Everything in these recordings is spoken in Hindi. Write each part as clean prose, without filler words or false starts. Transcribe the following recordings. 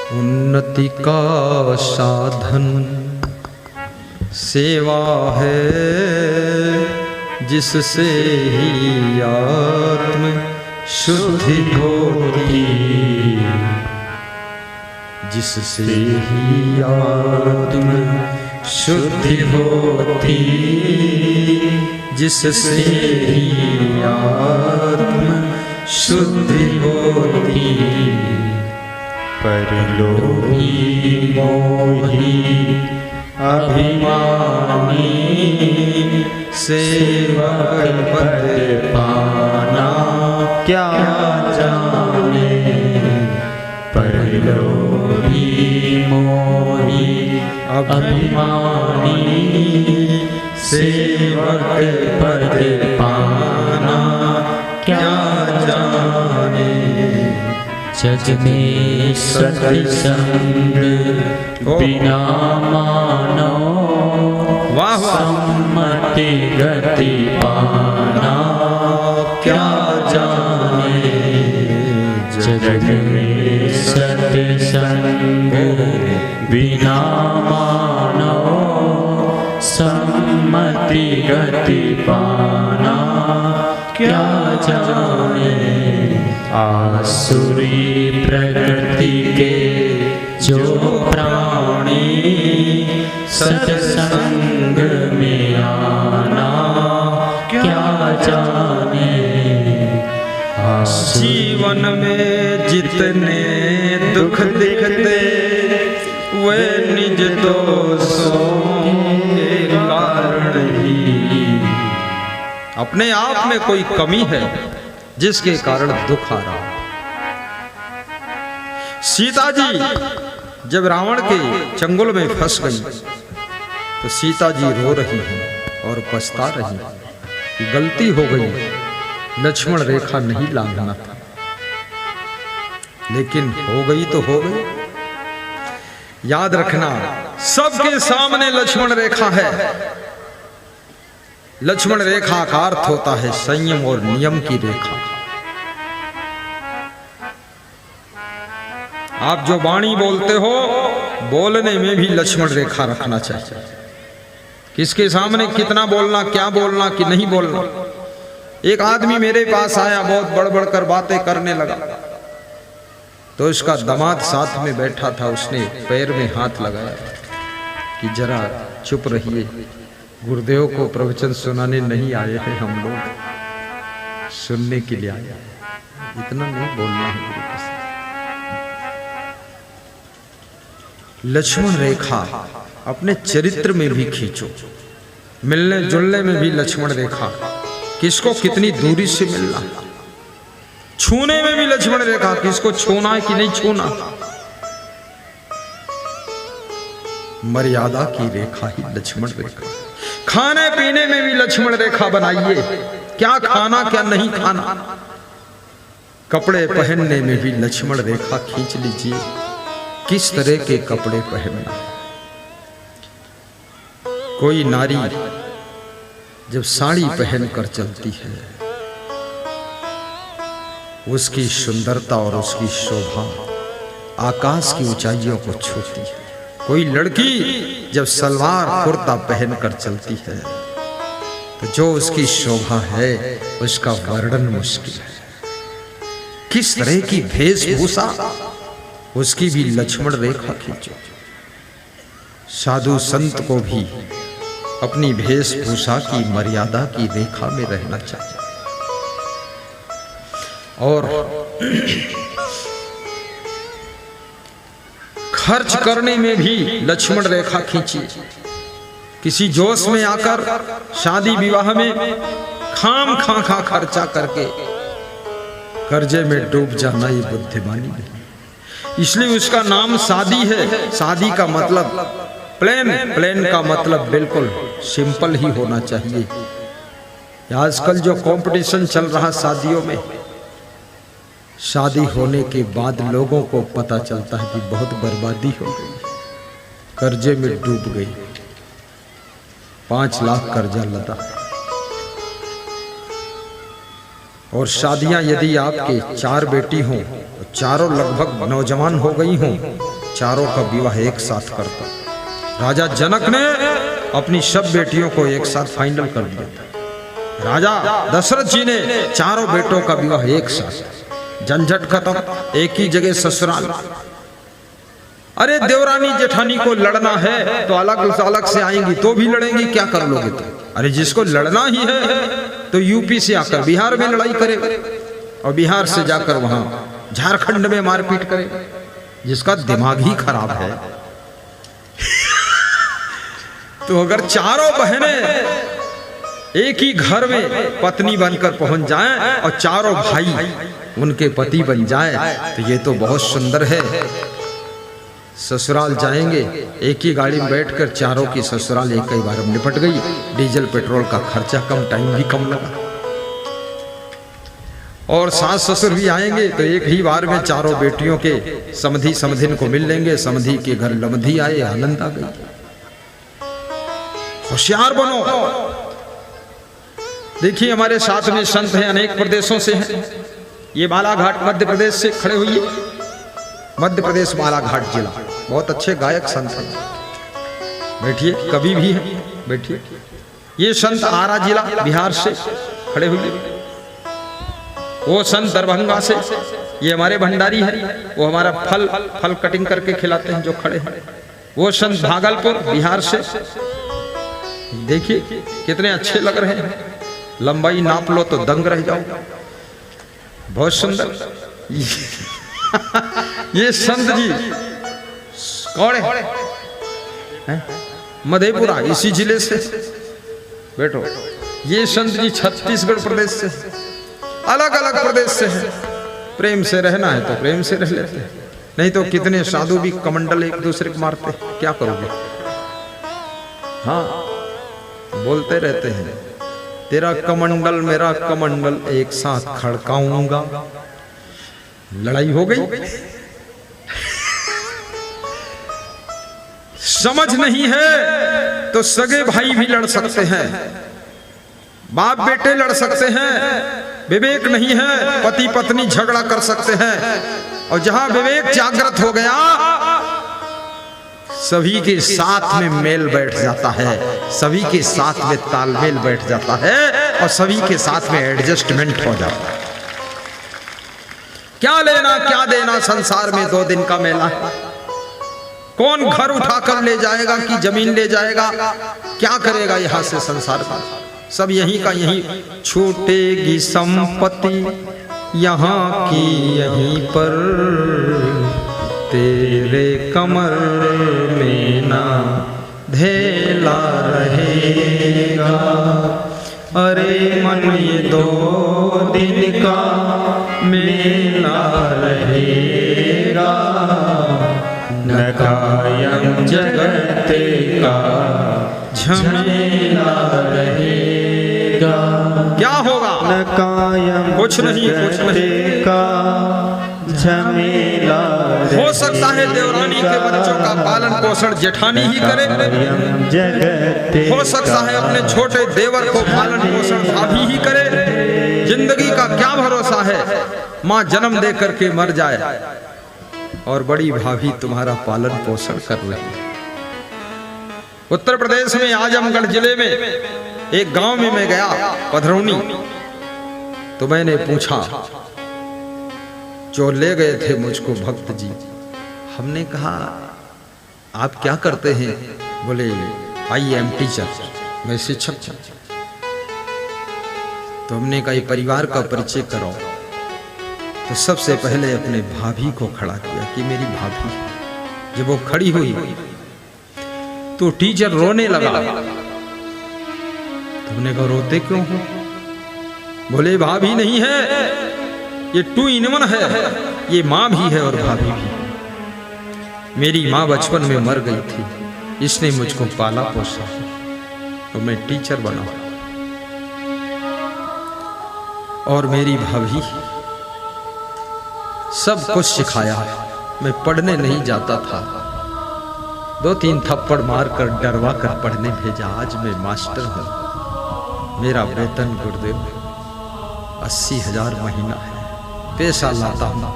उन्नति का साधन सेवा है, जिससे ही आत्म शुद्धि होती, जिससे ही आत्म शुद्धि होती, जिससे ही आत्म शुद्धि होती। परलोभी मोही अभिमानी सेवक पद पाना क्या जाने। परलोभी मोही अभिमानी सेवक पद पाना क्या जाने। जग में सत्संग बिना मानो सम्मति गति पाना क्या जाने। जग में सत्संग बिना मानो सम्मति गति पाना क्या जाने। आसुरी प्रकृति के जो प्राणी सत्संग में आना क्या जाने। जीवन में जितने दुख दिखते वे निज दोषों के कारण ही। अपने आप में कोई कमी है जिसके कारण दुख आ रहा। सीता जी जब रावण के चंगुल में फंस गई तो सीता जी रो रही हैं और पछता रही हैं कि गलती हो गई, लक्ष्मण रेखा नहीं लांघना था, लेकिन हो गई तो हो गई। याद रखना, सबके सामने लक्ष्मण रेखा है। लक्ष्मण रेखा का अर्थ होता है संयम और नियम की रेखा। आप जो वाणी बोलते हो, बोलने में भी लक्ष्मण रेखा रखना चाहिए। किसके सामने कितना बोलना, क्या बोलना कि नहीं बोलना। एक आदमी मेरे पास आया, बहुत बड़बड़ कर बातें करने लगा, तो उसका दामाद साथ में बैठा था, उसने पैर में हाथ लगाया कि जरा चुप रहिए, गुरुदेव को प्रवचन सुनाने नहीं आए हैं हम लोग, सुनने के लिए आए, इतना नहीं बोलना है गुरु के साथ। लक्ष्मण रेखा अपने चरित्र में भी खींचो, मिलने जुलने में भी लक्ष्मण रेखा। किसको कितनी दूरी से मिलना, छूने में भी लक्ष्मण रेखा, किसको छूना है कि नहीं छूना। मर्यादा की रेखा ही लक्ष्मण रेखा। खाने पीने में भी लक्ष्मण रेखा बनाइए, क्या खाना क्या नहीं खाना। कपड़े पहनने में भी लक्ष्मण रेखा खींच लीजिए, किस तरह के कपड़े पहनना। कोई नारी जब साड़ी पहनकर चलती है, उसकी सुंदरता और उसकी शोभा आकाश की ऊंचाइयों को छूती है। कोई लड़की जब सलवार कुर्ता पहनकर चलती है, तो जो उसकी शोभा है उसका वर्णन मुश्किल है। किस तरह की वेशभूषा, उसकी भी लक्ष्मण रेखा खींचो। साधु संत को भी अपनी वेशभूषा की मर्यादा की रेखा में रहना चाहिए। और खर्च करने में भी लक्ष्मण रेखा खींचिए। किसी जोश में आकर शादी विवाह में खाम खा खर्चा करके कर्जे में डूब जाना, ये बुद्धिमानी नहीं। इसलिए उसका नाम शादी है। शादी का मतलब प्लेन का मतलब बिल्कुल सिंपल ही होना चाहिए। आजकल जो कंपटीशन चल रहा शादियों में, शादी होने के बाद लोगों को पता चलता है कि बहुत बर्बादी हो गई, कर्जे में डूब गई, 5 लाख कर्जा लदा। और शादियां यदि आपके 4 बेटी हों तो चारों लगभग नौजवान हो गई हों, चारों का विवाह एक साथ करता। राजा जनक ने अपनी सब बेटियों को एक साथ फाइनल कर दिया। राजा दशरथ जी ने चारों बेटों का विवाह एक साथ, झंझट खत्म, एक ही जगह ससुराल। अरे देवरानी जेठानी को लड़ना है तो अलग अलग से आएंगी तो भी लड़ेंगी, क्या कर लोगे तुम? अरे जिसको लड़ना ही है तो यूपी से आकर बिहार में लड़ाई करे और बिहार से जाकर वहां झारखंड में मारपीट करे, जिसका दिमाग ही खराब है। तो अगर चारों बहनें एक ही घर में पत्नी बनकर पहुंच जाएं और चारों भाई उनके पति बन जाएं तो ये तो बहुत सुंदर है। ससुराल जाएंगे, एक ही गाड़ी में बैठकर चारों की ससुराल एक ही बार में निपट गई। डीजल पेट्रोल का खर्चा कम, टाइम भी कम लगा। और सास ससुर भी आएंगे तो एक ही बार में चारों बेटियों के समधी समधिन को मिल लेंगे। समधी के घर लमधी आए, आनंद आ गई। होशियार बनो। देखिए हमारे साथ में संत हैं, अनेक प्रदेशों से हैं। ये बालाघाट मध्य प्रदेश से खड़े हुए, मध्य प्रदेश बालाघाट जिला, बहुत अच्छे गायक संत हैं। बैठिए, कवि भी हैं, बैठिए। ये संत आरा जिला बिहार से खड़े हुए। वो संत दरभंगा से, ये हमारे भंडारी हैं, वो हमारा फल कटिंग करके खिलाते हैं जो खड़े हैं। वो संत भागलपुर बिहार से। देखिए कितने अच्छे लग रहे हैं, लंबाई नाप लो तो दंग रह जाओ, बहुत सुंदर। ये संत जी कौन है? मधेपुरा, इसी जिले से। बैठो। ये संत जी छत्तीसगढ़ प्रदेश से, अलग अलग प्रदेश से है। प्रेम से रहना है तो प्रेम से रह लेते हैं, नहीं तो कितने साधु भी कमंडल एक दूसरे को मारते, क्या करोगे? हाँ, बोलते रहते हैं, तेरा कमंडल मेरा कमंडल एक साथ खड़काऊंगा। लड़ाई हो गई। समझ नहीं है तो सगे भाई भी लड़ सकते हैं, बाप बेटे लड़ सकते हैं। विवेक नहीं है, पति पत्नी झगड़ा कर सकते हैं। और जहां विवेक जागृत हो गया, सभी के साथ में मेल बैठ जाता है, सभी के साथ में तालमेल बैठ जाता है और सभी के साथ में एडजस्टमेंट हो जाता है। क्या लेना क्या देना संसार में, 2 दिन का मेला है। कौन घर उठाकर ले जाएगा कि जमीन ले जाएगा, क्या करेगा यहां से संसार का? सब यहीं का यहीं। छूटेगी संपत्ति यहाँ की यहीं पर, तेरे कमर में ना धेला रहेगा। अरे मन ये 2 दिन का मेला रहेगा, न कायम जगते का झमेला रहेगा। क्या होगा? न कायम कुछ नहीं, कुछ नहीं का झमेला। हो सकता है देवरानी के बच्चों का पालन पोषण जेठानी ही करे, हो सकता है अपने छोटे देवर को पालन पोषण भाभी ही करे। जिंदगी का क्या भरोसा है, माँ जन्म दे करके मर जाए और बड़ी भाभी तुम्हारा पालन पोषण कर रही है। उत्तर प्रदेश में आजमगढ़ जिले में एक गांव में मैं गया, पधरौनी, तो मैंने पूछा, जो ले गए थे मुझको भक्त जी, हमने कहा आप क्या करते हैं? बोले आई एम टीचर, मैं शिक्षक। तो हमने कहा परिवार का परिचय कराओ। तो सबसे पहले अपने भाभी को खड़ा किया कि मेरी भाभी। जब वो खड़ी हुई तो टीचर रोने लगा। तुमने कहा रोते क्यों हो? बोले भाभी नहीं है, ये 2 in 1 है, ये माँ भी है और भाभी भी। मेरी माँ बचपन में मर गई थी, इसने मुझको पाला पोसा तो मैं टीचर बना, और मेरी भाभी सब कुछ सिखाया। मैं पढ़ने नहीं जाता था, 2-3 थप्पड़ मारकर डरवा कर पढ़ने भेजा। आज मैं मास्टर हूँ। मेरा वेतन गुरुदेव 80,000 महीना है। पैसा लाता हूँ,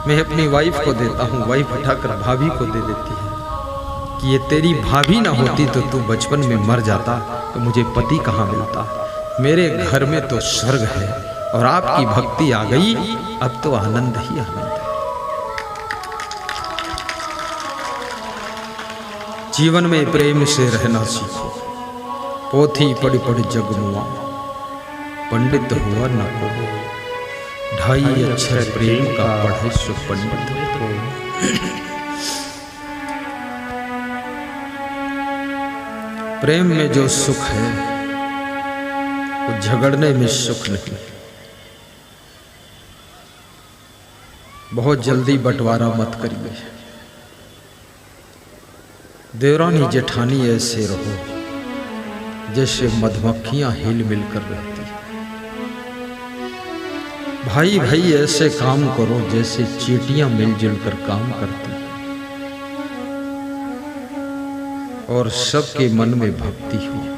मैं अपनी वाइफ को देता हूँ, वाइफ उठाकर भाभी को दे देती है कि ये तेरी भाभी ना होती तो तू बचपन में मर जाता, तो मुझे पति कहाँ मिलता। मेरे घर में तो स्वर्ग है और आपकी भक्ति आ गई, अब तो आनंद ही आनंद है। जीवन में प्रेम से रहना सीखो, पोथी पढ़ पढ़ जग मुआ, पंडित हुआ न को, 2.5 अक्षर प्रेम का पढ़े सो पंडित हो। प्रेम में जो सुख है वो झगड़ने में सुख नहीं। बहुत जल्दी बंटवारा मत करिए। देवरानी जेठानी ऐसे रहो जैसे मधुमक्खियां हिल मिल कर रहती हैं। भाई भाई ऐसे काम करो जैसे चींटियां मिलजुल कर काम करती हैं। और सबके मन में भक्ति हो।